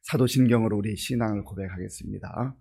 사도신경으로 우리 신앙을 고백하겠습니다.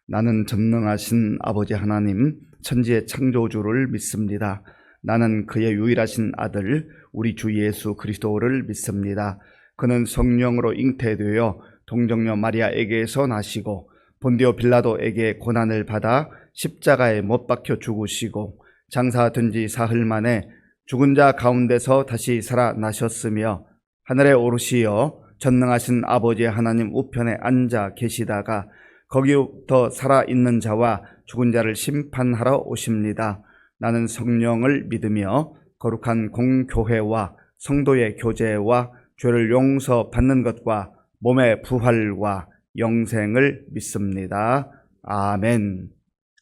나는 전능하신 아버지 하나님, 천지의 창조주를 믿습니다. 나는 그의 유일하신 아들, 우리 주 예수 그리스도를 믿습니다. 그는 성령으로 잉태되어 동정녀 마리아에게서 나시고 본디오 빌라도에게 고난을 받아 십자가에 못 박혀 죽으시고 장사된 지 사흘 만에 죽은 자 가운데서 다시 살아나셨으며 하늘에 오르시어 전능하신 아버지 하나님 우편에 앉아 계시다가 거기부터 살아있는 자와 죽은 자를 심판하러 오십니다. 나는 성령을 믿으며 거룩한 공교회와 성도의 교제와 죄를 용서받는 것과 몸의 부활과 영생을 믿습니다. 아멘.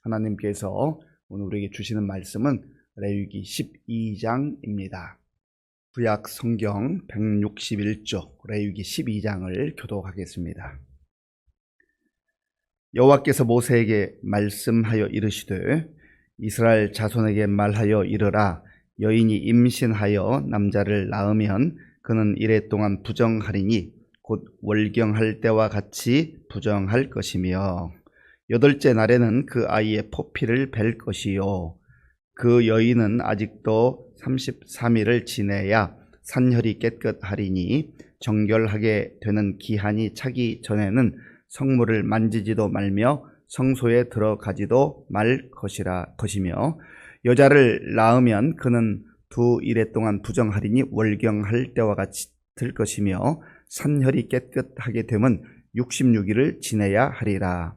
하나님께서 오늘 우리에게 주시는 말씀은 레위기 12장입니다. 구약 성경 161쪽 레위기 12장을 교독하겠습니다. 여호와께서 모세에게 말씀하여 이르시되 이스라엘 자손에게 말하여 이르라. 여인이 임신하여 남자를 낳으면 그는 이레 동안 부정하리니 곧 월경할 때와 같이 부정할 것이며 8째 날에는 그 아이의 포피를 벨 것이요 그 여인은 아직도 33일을 지내야 산혈이 깨끗하리니 정결하게 되는 기한이 차기 전에는 성물을 만지지도 말며 성소에 들어가지도 말 것이며 여자를 낳으면 그는 2일 동안 부정하리니 월경할 때와 같이 될 것이며 산혈이 깨끗하게 되면 66일을 지내야 하리라.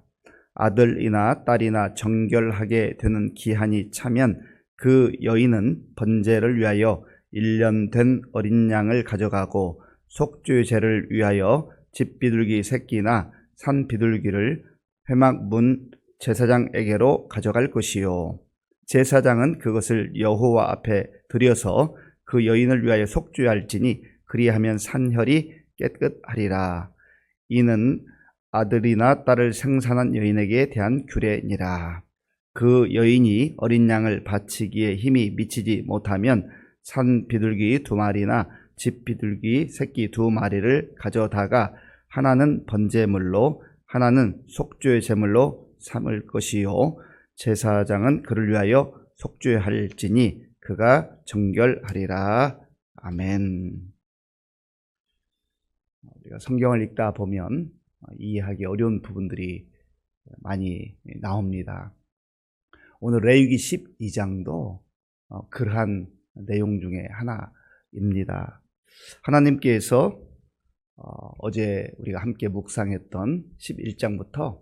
아들이나 딸이나 정결하게 되는 기한이 차면 그 여인은 번제를 위하여 1년 된 어린 양을 가져가고 속죄제를 위하여 집비둘기 새끼나 산 비둘기를 회막문 제사장에게로 가져갈 것이요 제사장은 그것을 여호와 앞에 드려서 그 여인을 위하여 속죄할지니 그리하면 산혈이 깨끗하리라. 이는 아들이나 딸을 생산한 여인에게 대한 규례니라. 그 여인이 어린 양을 바치기에 힘이 미치지 못하면 산 비둘기 2마리나 집 비둘기 새끼 2마리를 가져다가 하나는 번제물로 하나는 속죄 제물로 삼을 것이요 제사장은 그를 위하여 속죄할지니 그가 정결하리라. 아멘. 우리가 성경을 읽다 보면 이해하기 어려운 부분들이 많이 나옵니다. 오늘 레위기 12장도 그러한 내용 중에 하나입니다. 하나님께서 어제 우리가 함께 묵상했던 11장부터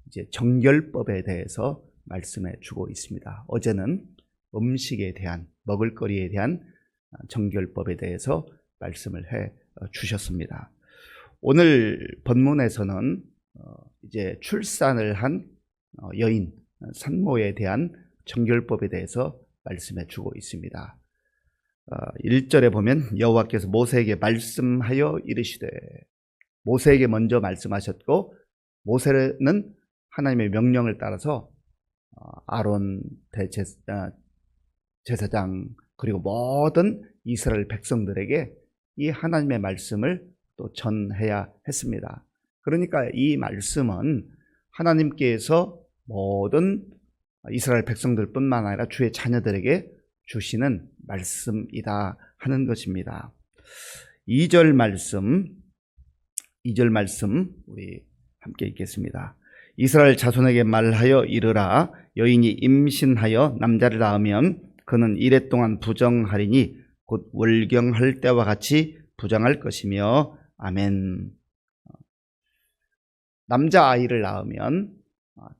이제 정결법에 대해서 말씀해 주고 있습니다. 어제는 음식에 대한, 먹을거리에 대한 정결법에 대해서 말씀을 해 주셨습니다. 오늘 본문에서는 이제 출산을 한 여인, 산모에 대한 정결법에 대해서 말씀해 주고 있습니다. 1절에 보면 여호와께서 모세에게 말씀하여 이르시되, 모세에게 먼저 말씀하셨고 모세는 하나님의 명령을 따라서 아론 제사장 그리고 모든 이스라엘 백성들에게 이 하나님의 말씀을 또 전해야 했습니다. 그러니까 이 말씀은 하나님께서 모든 이스라엘 백성들뿐만 아니라 주의 자녀들에게 주시는 말씀이다 하는 것입니다. 2절 말씀 우리 함께 읽겠습니다. 이스라엘 자손에게 말하여 이르라. 여인이 임신하여 남자를 낳으면 그는 이레 동안 부정하리니 곧 월경할 때와 같이 부정할 것이며 아멘. 남자아이를 낳으면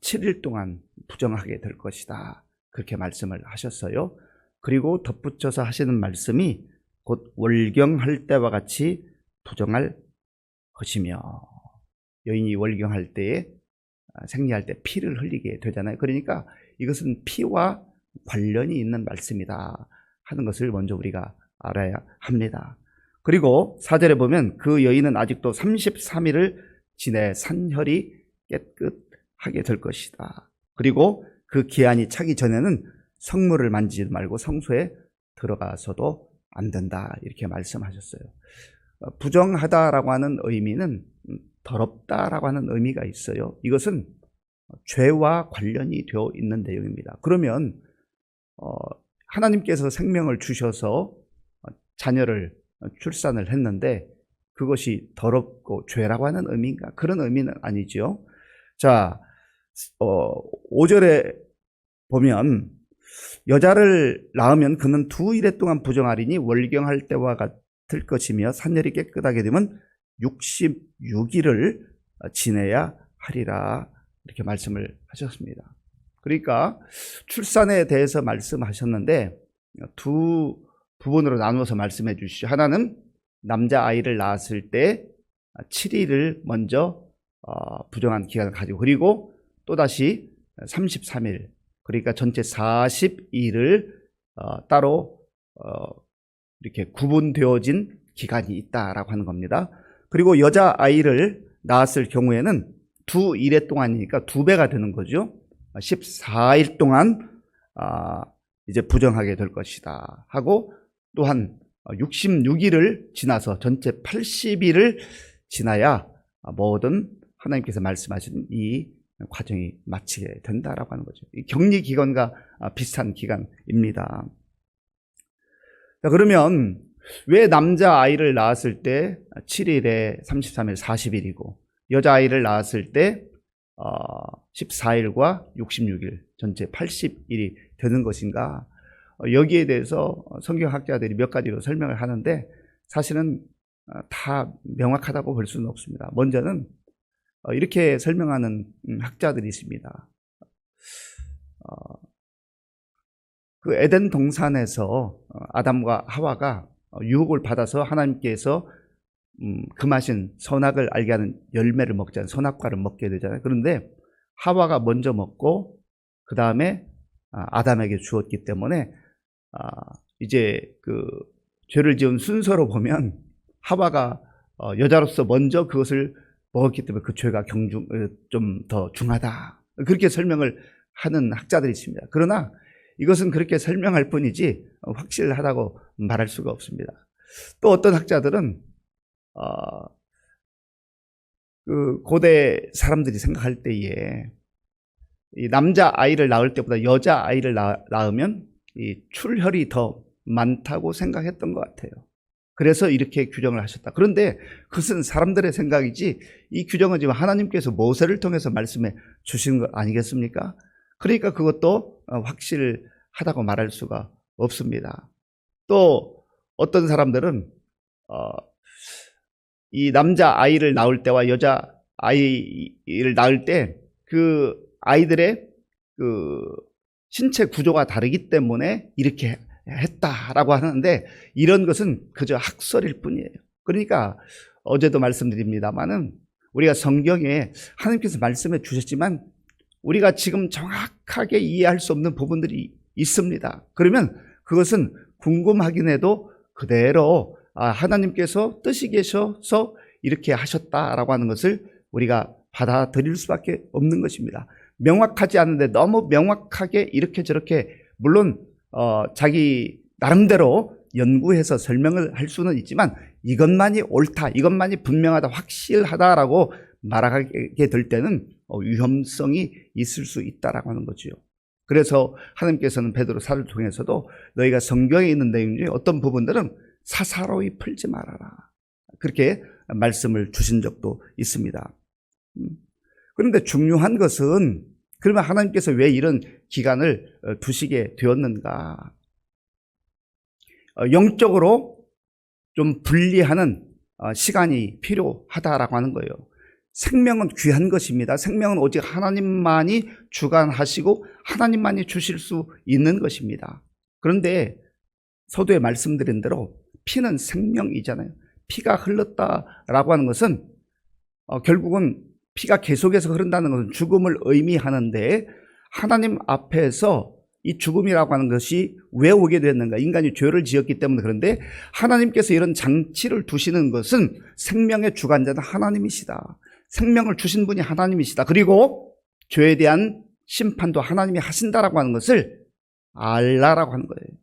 7일 동안 부정하게 될 것이다. 그렇게 말씀을 하셨어요. 그리고 덧붙여서 하시는 말씀이 곧 월경할 때와 같이 부정할 것이며, 여인이 월경할 때에 생리할 때 피를 흘리게 되잖아요. 그러니까 이것은 피와 관련이 있는 말씀이다 하는 것을 먼저 우리가 알아야 합니다. 그리고 4절에 보면 그 여인은 아직도 33일을 지내 산혈이 깨끗하게 될 것이다. 그리고 그 기한이 차기 전에는 성물을 만지지 말고 성소에 들어가서도 안 된다, 이렇게 말씀하셨어요. 부정하다라고 하는 의미는 더럽다라고 하는 의미가 있어요. 이것은 죄와 관련이 되어 있는 내용입니다. 그러면 하나님께서 생명을 주셔서 자녀를 출산을 했는데 그것이 더럽고 죄라고 하는 의미인가? 그런 의미는 아니죠. 자, 5절에 보면 여자를 낳으면 그는 2일에 동안 부정하리니 월경할 때와 같을 것이며 산열이 깨끗하게 되면 66일을 지내야 하리라, 이렇게 말씀을 하셨습니다. 그러니까 출산에 대해서 말씀하셨는데 두 부분으로 나누어서 말씀해 주시죠. 하나는 남자아이를 낳았을 때 7일을 먼저 부정한 기간을 가지고, 그리고 또다시 33일, 그러니까 전체 40일을 따로 이렇게 구분되어진 기간이 있다라고 하는 겁니다. 그리고 여자아이를 낳았을 경우에는 2일에 동안이니까 2배가 되는 거죠. 14일 동안 이제 부정하게 될 것이다 하고, 또한 66일을 지나서 전체 80일을 지나야 모든 하나님께서 말씀하신 이 과정이 마치게 된다라고 하는 거죠. 격리 기간과 비슷한 기간입니다. 자, 그러면 왜 남자아이를 낳았을 때 7일에 33일 40일이고 여자아이를 낳았을 때 14일과 66일 전체 80일이 되는 것인가? 여기에 대해서 성경학자들이 몇 가지로 설명을 하는데 사실은 다 명확하다고 볼 수는 없습니다. 먼저는 이렇게 설명하는 학자들이 있습니다. 그 에덴 동산에서 아담과 하와가 유혹을 받아서 하나님께서 금하신 선악을 알게 하는 열매를 먹잖아요. 선악과를 먹게 되잖아요. 그런데 하와가 먼저 먹고 그 다음에 아담에게 주었기 때문에 이제 그 죄를 지은 순서로 보면 하와가 여자로서 먼저 그것을 먹었기 때문에 그 죄가 좀 더 중하다, 그렇게 설명을 하는 학자들이 있습니다. 그러나 이것은 그렇게 설명할 뿐이지 확실하다고 말할 수가 없습니다. 또 어떤 학자들은 그 고대 사람들이 생각할 때에 이 남자 아이를 낳을 때보다 여자 아이를 낳으면 이 출혈이 더 많다고 생각했던 것 같아요. 그래서 이렇게 규정을 하셨다. 그런데 그것은 사람들의 생각이지 이 규정은 지금 하나님께서 모세를 통해서 말씀해 주신 것 아니겠습니까? 그러니까 그것도 확실하다고 말할 수가 없습니다. 또 어떤 사람들은 이 남자 아이를 낳을 때와 여자 아이를 낳을 때 그 아이들의 그 신체 구조가 다르기 때문에 이렇게 했다라고 하는데 이런 것은 그저 학설일 뿐이에요. 그러니까 어제도 말씀드립니다만은 우리가 성경에 하나님께서 말씀해 주셨지만 우리가 지금 정확하게 이해할 수 없는 부분들이 있습니다. 그러면 그것은 궁금하긴 해도 그대로 하나님께서 뜻이 계셔서 이렇게 하셨다라고 하는 것을 우리가 받아들일 수밖에 없는 것입니다. 명확하지 않은데 너무 명확하게 이렇게 저렇게, 물론 자기 나름대로 연구해서 설명을 할 수는 있지만 이것만이 옳다, 이것만이 분명하다, 확실하다라고 말하게 될 때는 위험성이 있을 수 있다라고 하는 거죠. 그래서 하나님께서는 베드로 사를 통해서도 너희가 성경에 있는 내용 중에 어떤 부분들은 사사로이 풀지 말아라, 그렇게 말씀을 주신 적도 있습니다. 그런데 중요한 것은 그러면 하나님께서 왜 이런 기간을 두시게 되었는가? 영적으로 좀 분리하는 시간이 필요하다라고 하는 거예요. 생명은 귀한 것입니다. 생명은 오직 하나님만이 주관하시고 하나님만이 주실 수 있는 것입니다. 그런데 서두에 말씀드린 대로 피는 생명이잖아요. 피가 흘렀다라고 하는 것은 결국은 피가 계속해서 흐른다는 것은 죽음을 의미하는데 하나님 앞에서 이 죽음이라고 하는 것이 왜 오게 됐는가? 인간이 죄를 지었기 때문에. 그런데 하나님께서 이런 장치를 두시는 것은 생명의 주관자는 하나님이시다. 생명을 주신 분이 하나님이시다. 그리고 죄에 대한 심판도 하나님이 하신다라고 하는 것을 알라라고 하는 거예요.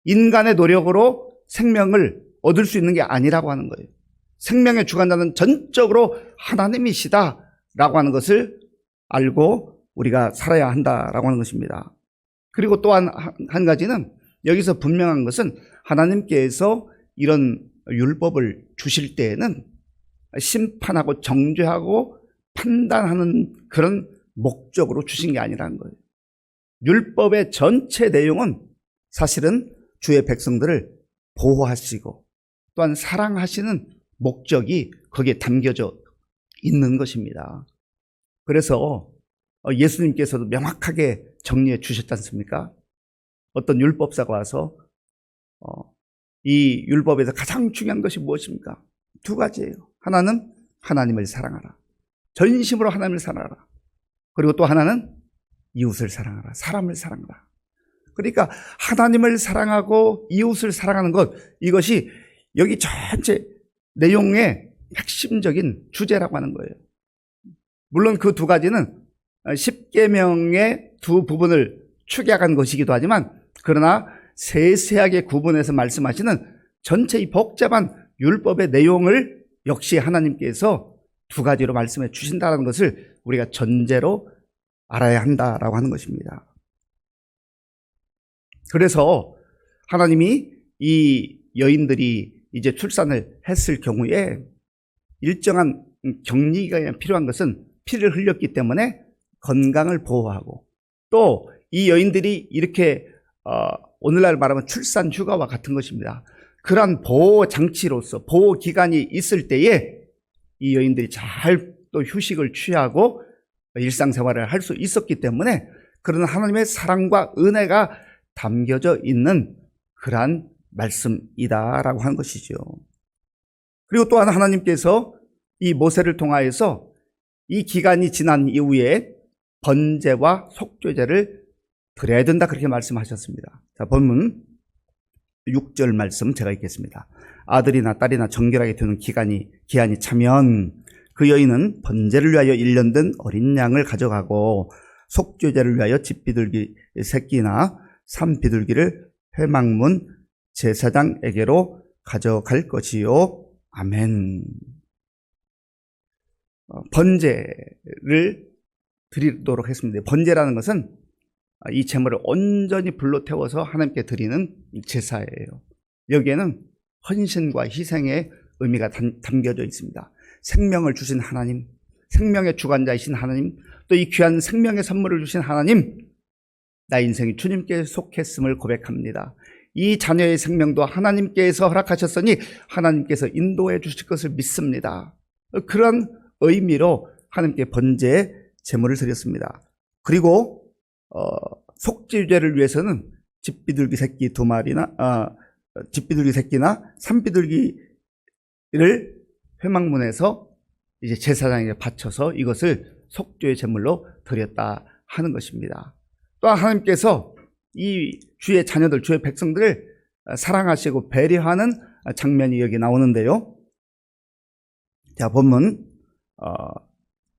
인간의 노력으로 생명을 얻을 수 있는 게 아니라고 하는 거예요. 생명의 주관자는 전적으로 하나님이시다라고 하는 것을 알고 우리가 살아야 한다라고 하는 것입니다. 그리고 또한 한 가지는 여기서 분명한 것은 하나님께서 이런 율법을 주실 때에는 심판하고 정죄하고 판단하는 그런 목적으로 주신 게 아니라는 거예요. 율법의 전체 내용은 사실은 주의 백성들을 보호하시고 또한 사랑하시는 목적이 거기에 담겨져 있는 것입니다. 그래서 예수님께서도 명확하게 정리해 주셨지 않습니까? 어떤 율법사가 와서 이 율법에서 가장 중요한 것이 무엇입니까? 두 가지예요. 하나는 하나님을 사랑하라. 전심으로 하나님을 사랑하라. 그리고 또 하나는 이웃을 사랑하라. 사람을 사랑하라. 그러니까 하나님을 사랑하고 이웃을 사랑하는 것, 이것이 여기 전체 내용의 핵심적인 주제라고 하는 거예요. 물론 그 두 가지는 십계명의 두 부분을 축약한 것이기도 하지만 그러나 세세하게 구분해서 말씀하시는 전체 이 복잡한 율법의 내용을 역시 하나님께서 두 가지로 말씀해 주신다는 것을 우리가 전제로 알아야 한다라고 하는 것입니다. 그래서 하나님이 이 여인들이 이제 출산을 했을 경우에 일정한 격리가 필요한 것은 피를 흘렸기 때문에 건강을 보호하고 또 이 여인들이 이렇게 오늘날 말하면 출산 휴가와 같은 것입니다. 그러한 보호 장치로서 보호 기간이 있을 때에 이 여인들이 잘 또 휴식을 취하고 일상생활을 할 수 있었기 때문에 그런 하나님의 사랑과 은혜가 담겨져 있는 그러한 말씀이다라고 하는 것이죠. 그리고 또한 하나님께서 이 모세를 통하여서 이 기간이 지난 이후에 번제와 속죄제를 드려야 된다 그렇게 말씀하셨습니다. 자, 본문 6절 말씀 제가 읽겠습니다. 아들이나 딸이나 정결하게 되는 기한이 차면 그 여인은 번제를 위하여 1년 된 어린 양을 가져가고 속죄제를 위하여 집비둘기 새끼나 산비둘기를 회막문 제사장에게로 가져갈 것이요. 아멘. 번제를 드리도록 했습니다. 번제라는 것은 이 제물을 온전히 불로 태워서 하나님께 드리는 제사예요. 여기에는 헌신과 희생의 의미가 담겨져 있습니다. 생명을 주신 하나님, 생명의 주관자이신 하나님, 또 이 귀한 생명의 선물을 주신 하나님, 나 인생이 주님께 속했음을 고백합니다. 이 자녀의 생명도 하나님께서 허락하셨으니 하나님께서 인도해 주실 것을 믿습니다. 그런 의미로 하나님께 번제의 제물을 드렸습니다. 그리고 속죄제를 위해서는 집비둘기 새끼 2마리나 집비둘기 새끼나 산비둘기를 회막문에서 이제 제사장에게 바쳐서 이것을 속죄의 제물로 드렸다 하는 것입니다. 또 하나님께서 이 주의 자녀들, 주의 백성들을 사랑하시고 배려하는 장면이 여기 나오는데요. 자, 본문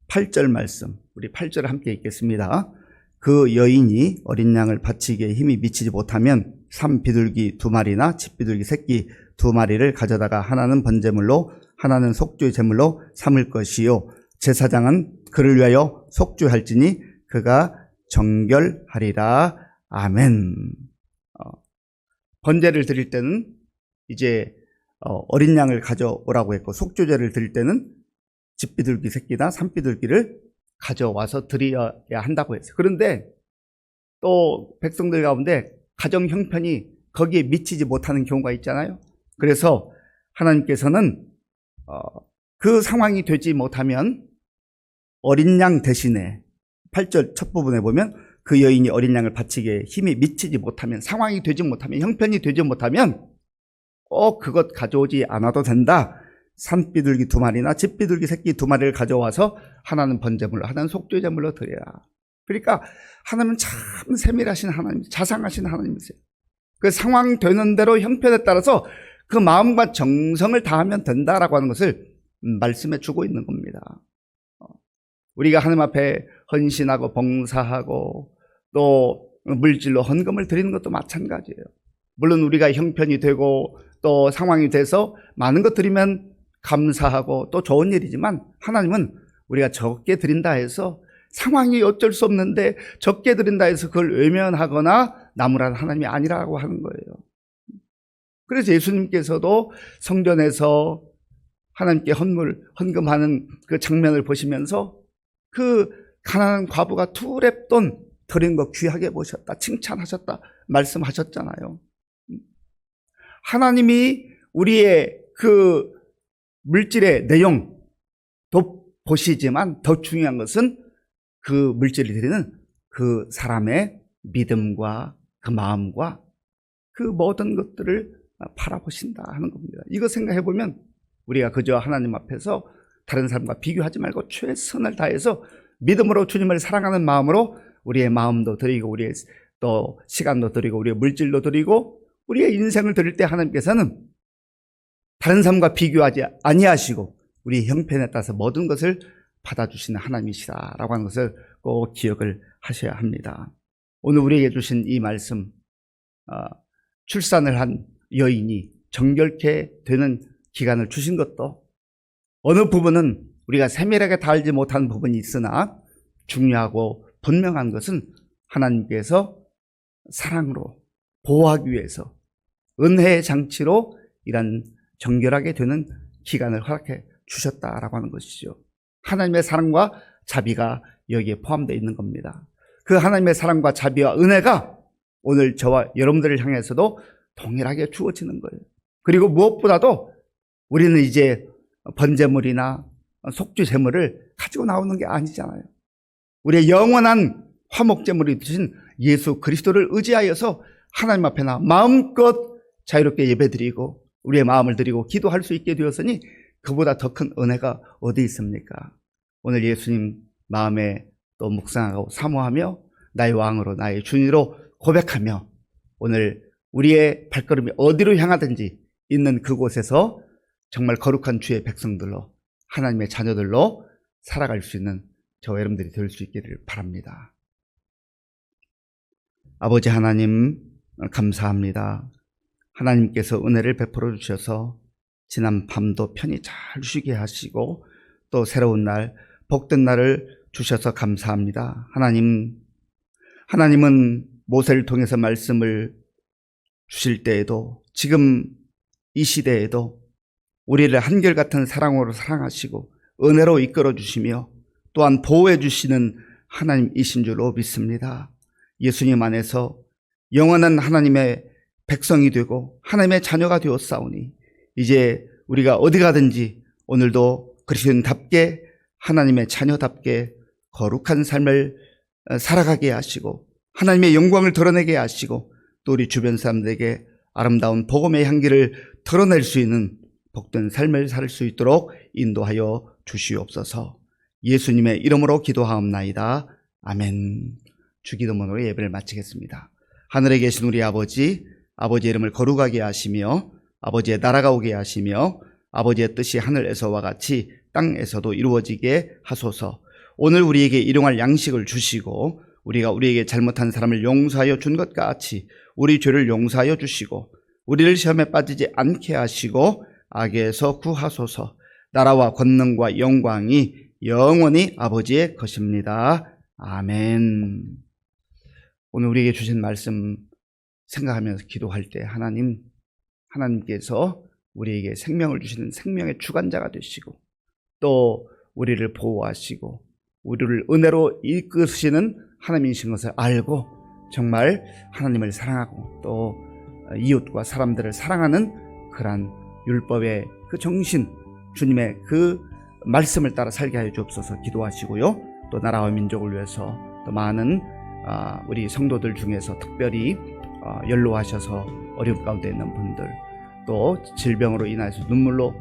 8절 말씀, 우리 8절을 함께 읽겠습니다. 그 여인이 어린 양을 바치기에 힘이 미치지 못하면 산비둘기 2마리나 집비둘기 새끼 2마리를 가져다가 하나는 번제물로 하나는 속죄 제물로 삼을 것이요 제사장은 그를 위하여 속죄할지니 그가 정결하리라. 아멘. 번제를 드릴 때는 이제 어린 양을 가져오라고 했고 속죄제를 드릴 때는 집비둘기 새끼나 산비둘기를 가져와서 드려야 한다고 했어요. 그런데 또 백성들 가운데 가정 형편이 거기에 미치지 못하는 경우가 있잖아요. 그래서 하나님께서는 그 상황이 되지 못하면 어린 양 대신에 8절 첫 부분에 보면 그 여인이 어린 양을 바치기에 힘이 미치지 못하면, 상황이 되지 못하면, 형편이 되지 못하면 그것 가져오지 않아도 된다. 산비둘기 2마리나 집비둘기 새끼 2마리를 가져와서 하나는 번제물로 하나는 속죄제물로 드려라. 그러니까 하나님은 참 세밀하신 하나님, 자상하신 하나님이세요. 그 상황 되는 대로 형편에 따라서 그 마음과 정성을 다하면 된다라고 하는 것을 말씀해 주고 있는 겁니다. 우리가 하나님 앞에 헌신하고 봉사하고 또 물질로 헌금을 드리는 것도 마찬가지예요. 물론 우리가 형편이 되고 또 상황이 돼서 많은 것 드리면 감사하고 또 좋은 일이지만, 하나님은 우리가 적게 드린다 해서 상황이 어쩔 수 없는데 적게 드린다 해서 그걸 외면하거나 나무라는 하나님이 아니라고 하는 거예요. 그래서 예수님께서도 성전에서 하나님께 헌금하는 그 장면을 보시면서 그 가난한 과부가 2렙돈 드린 거 귀하게 보셨다, 칭찬하셨다 말씀하셨잖아요. 하나님이 우리의 그 물질의 내용도 보시지만 더 중요한 것은 그 물질을 드리는 그 사람의 믿음과 그 마음과 그 모든 것들을 바라보신다 하는 겁니다. 이거 생각해 보면 우리가 그저 하나님 앞에서 다른 사람과 비교하지 말고 최선을 다해서 믿음으로 주님을 사랑하는 마음으로 우리의 마음도 드리고 우리의 또 시간도 드리고 우리의 물질도 드리고 우리의 인생을 드릴 때 하나님께서는 다른 사람과 비교하지 아니하시고 우리 형편에 따라서 모든 것을 받아주시는 하나님이시다라고 하는 것을 꼭 기억을 하셔야 합니다. 오늘 우리에게 주신 이 말씀, 출산을 한 여인이 정결케 되는 기간을 주신 것도 어느 부분은 우리가 세밀하게 다 알지 못한 부분이 있으나 중요하고 분명한 것은 하나님께서 사랑으로 보호하기 위해서 은혜의 장치로 이런 정결하게 되는 기간을 허락해 주셨다라고 하는 것이죠. 하나님의 사랑과 자비가 여기에 포함되어 있는 겁니다. 그 하나님의 사랑과 자비와 은혜가 오늘 저와 여러분들을 향해서도 동일하게 주어지는 거예요. 그리고 무엇보다도 우리는 이제 번제물이나 속죄 제물을 가지고 나오는 게 아니잖아요. 우리의 영원한 화목제물이 되신 예수 그리스도를 의지하여서 하나님 앞에 나 마음껏 자유롭게 예배드리고 우리의 마음을 드리고 기도할 수 있게 되었으니 그보다 더 큰 은혜가 어디 있습니까? 오늘 예수님 마음에 또 묵상하고 사모하며 나의 왕으로 나의 주인으로 고백하며 오늘 우리의 발걸음이 어디로 향하든지 있는 그곳에서 정말 거룩한 주의 백성들로 하나님의 자녀들로 살아갈 수 있는 저와 여러분들이 될 수 있기를 바랍니다. 아버지 하나님 감사합니다. 하나님께서 은혜를 베풀어 주셔서 지난 밤도 편히 잘 쉬게 하시고 또 새로운 날 복된 날을 주셔서 감사합니다. 하나님은 모세를 통해서 말씀을 주실 때에도 지금 이 시대에도 우리를 한결같은 사랑으로 사랑하시고 은혜로 이끌어 주시며 또한 보호해 주시는 하나님이신 줄로 믿습니다. 예수님 안에서 영원한 하나님의 백성이 되고 하나님의 자녀가 되었사오니 이제 우리가 어디 가든지 오늘도 그리스도인답게 하나님의 자녀답게 거룩한 삶을 살아가게 하시고 하나님의 영광을 드러내게 하시고 또 우리 주변 사람들에게 아름다운 복음의 향기를 드러낼 수 있는 복된 삶을 살 수 있도록 인도하여 주시옵소서. 예수님의 이름으로 기도하옵나이다. 아멘. 주기도문으로 예배를 마치겠습니다. 하늘에 계신 우리 아버지의 이름을 거룩하게 하시며 아버지의 나라가 오게 하시며 아버지의 뜻이 하늘에서와 같이 땅에서도 이루어지게 하소서. 오늘 우리에게 일용할 양식을 주시고 우리가 우리에게 잘못한 사람을 용서하여 준 것 같이 우리 죄를 용서하여 주시고 우리를 시험에 빠지지 않게 하시고 악에서 구하소서. 나라와 권능과 영광이 영원히 아버지의 것입니다. 아멘. 오늘 우리에게 주신 말씀 생각하면서 기도할 때 하나님께서 우리에게 생명을 주시는 생명의 주관자가 되시고 또 우리를 보호하시고 우리를 은혜로 이끄시는 하나님이신 것을 알고 정말 하나님을 사랑하고 또 이웃과 사람들을 사랑하는 그러한 율법의 그 정신, 주님의 그 말씀을 따라 살게 하여 주옵소서. 기도하시고요. 또 나라와 민족을 위해서 또 많은 우리 성도들 중에서 특별히 연로하셔서 어려움 가운데 있는 분들 또 질병으로 인해서 눈물로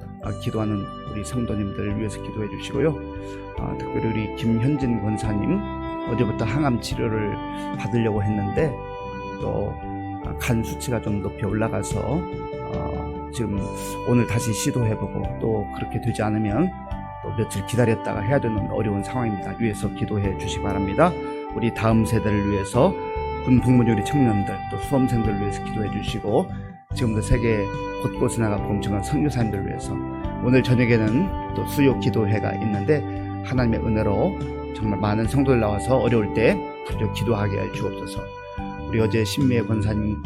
기도하는 우리 성도님들을 위해서 기도해 주시고요. 특별히 우리 김현진 권사님 어제부터 항암 치료를 받으려고 했는데 또 간 수치가 좀 높이 올라가서 지금 오늘 다시 시도해보고 또 그렇게 되지 않으면 또 며칠 기다렸다가 해야 되는 어려운 상황입니다. 위해서 기도해 주시기 바랍니다. 우리 다음 세대를 위해서 군 복무조리 청년들 또 수험생들을 위해서 기도해 주시고 지금도 세계 곳곳에 나가 범청한 선교사님들을 위해서 오늘 저녁에는 또 수요 기도회가 있는데 하나님의 은혜로 정말 많은 성도들 나와서 어려울 때 부르짖어 기도하게 할 주옵소서. 우리 어제 신미애 권사님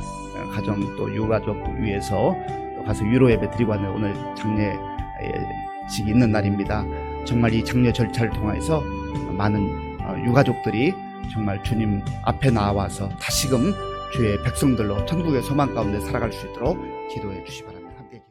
가정 또 유가족 위해서 또 가서 위로 예배 드리고 왔는데 오늘 장례식이 있는 날입니다. 정말 이 장례 절차를 통해서 많은 유가족들이 정말 주님 앞에 나와서 다시금 주의 백성들로 천국의 소망 가운데 살아갈 수 있도록 기도해 주시 바랍니다.